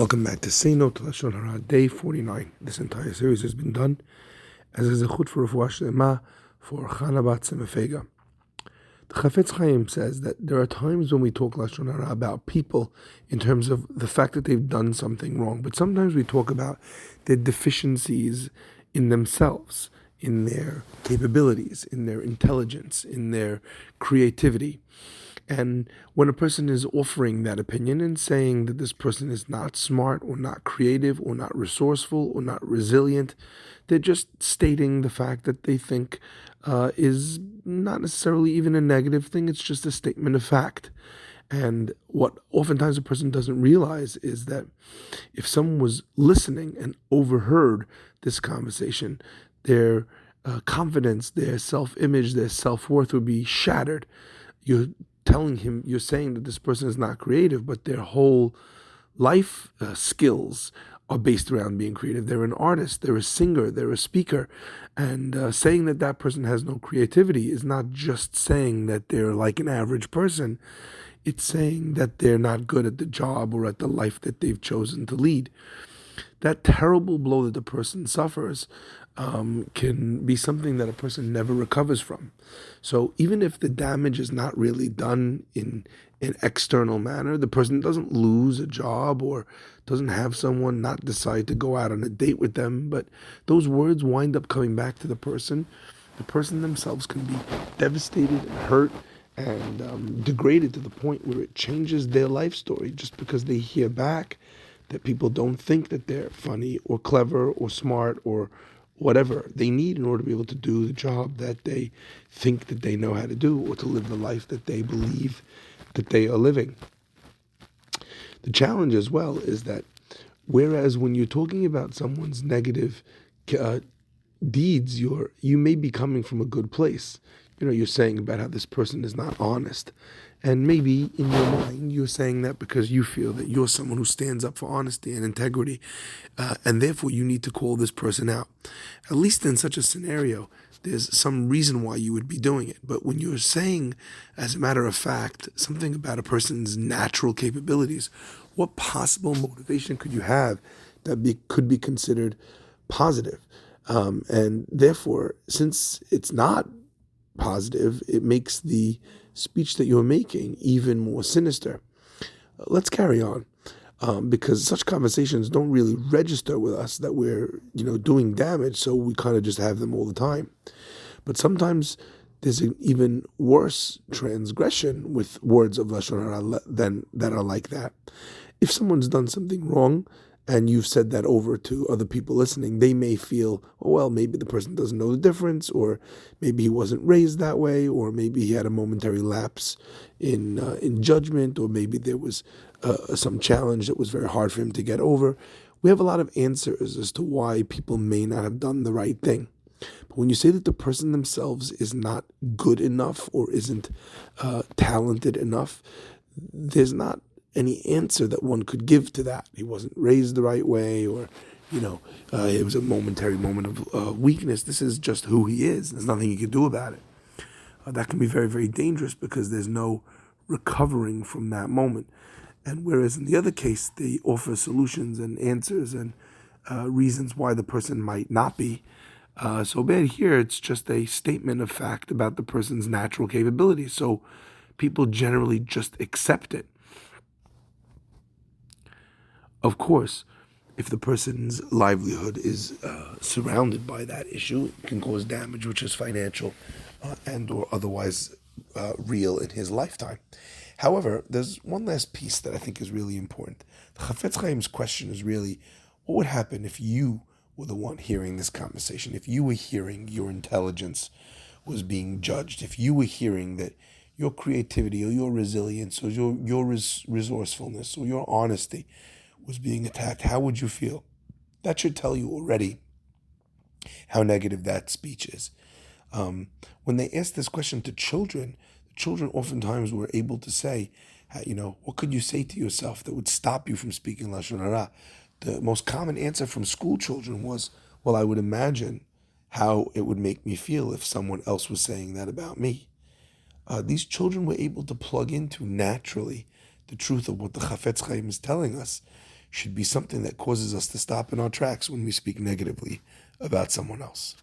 Welcome back to NO To Lashon Hara, day 49. This entire series has been done as a zechut for Refuah Shlema for Chana Bat Semefega. The Chafetz Chaim says that there are times when we talk Lashon Hara about people in terms of the fact that they've done something wrong, but sometimes we talk about their deficiencies in themselves, in their capabilities, in their intelligence, in their creativity. And when a person is offering that opinion and saying that this person is not smart or not creative or not resourceful or not resilient, they're just stating the fact that they think is not necessarily even a negative thing. It's just a statement of fact. And what oftentimes a person doesn't realize is that if someone was listening and overheard this conversation, their confidence, their self-image, their self-worth would be shattered. You're saying that this person is not creative, but their whole life skills are based around being creative. They're an artist, they're a singer, they're a speaker. And saying that that person has no creativity is not just saying that they're like an average person. It's saying that they're not good at the job or at the life that they've chosen to lead. That terrible blow that the person suffers can be something that a person never recovers from. So even if the damage is not really done in an external manner, the person doesn't lose a job or doesn't have someone not decide to go out on a date with them, but those words wind up coming back to the person. The person themselves can be devastated and hurt and degraded to the point where it changes their life story just because they hear back that people don't think that they're funny or clever or smart or whatever they need in order to be able to do the job that they think that they know how to do or to live the life that they believe that they are living. The challenge as well is that whereas when you're talking about someone's negative deeds, you may be coming from a good place. You're saying about how this person is not honest. And maybe in your mind, you're saying that because you feel that you're someone who stands up for honesty and integrity, and therefore you need to call this person out. At least in such a scenario, there's some reason why you would be doing it. But when you're saying, as a matter of fact, something about a person's natural capabilities, what possible motivation could you have that could be considered positive? And therefore, since it's not positive, it makes the speech that you're making even more sinister. Let's carry on, because such conversations don't really register with us that we're doing damage, so we kind of just have them all the time. But sometimes there's an even worse transgression with words of Lashon Hara that are like that. If someone's done something wrong and you've said that over to other people listening, they may feel, oh, well, maybe the person doesn't know the difference, or maybe he wasn't raised that way, or maybe he had a momentary lapse in judgment, or maybe there was some challenge that was very hard for him to get over. We have a lot of answers as to why people may not have done the right thing. But when you say that the person themselves is not good enough or isn't talented enough, there's not any answer that one could give to that. He wasn't raised the right way, or it was a momentary moment of weakness. This is just who he is. There's nothing you can do about it. That can be very, very dangerous because there's no recovering from that moment. And whereas in the other case, they offer solutions and answers and reasons why the person might not be so bad. Here, it's just a statement of fact about the person's natural capabilities. So people generally just accept it. Of course, if the person's livelihood is surrounded by that issue, it can cause damage, which is financial and or otherwise real in his lifetime. However, there's one last piece that I think is really important. The Chafetz Chaim's question is really, what would happen if you were the one hearing this conversation? If you were hearing your intelligence was being judged, if you were hearing that your creativity or your resilience or your resourcefulness or your honesty was being attacked, how would you feel? That should tell you already how negative that speech is. When they ask this question to children, children oftentimes were able to say, what could you say to yourself that would stop you from speaking Lashon Hara? The most common answer from school children was, well, I would imagine how it would make me feel if someone else was saying that about me. These children were able to plug into naturally the truth of what the Chafetz Chaim is telling us, should be something that causes us to stop in our tracks when we speak negatively about someone else.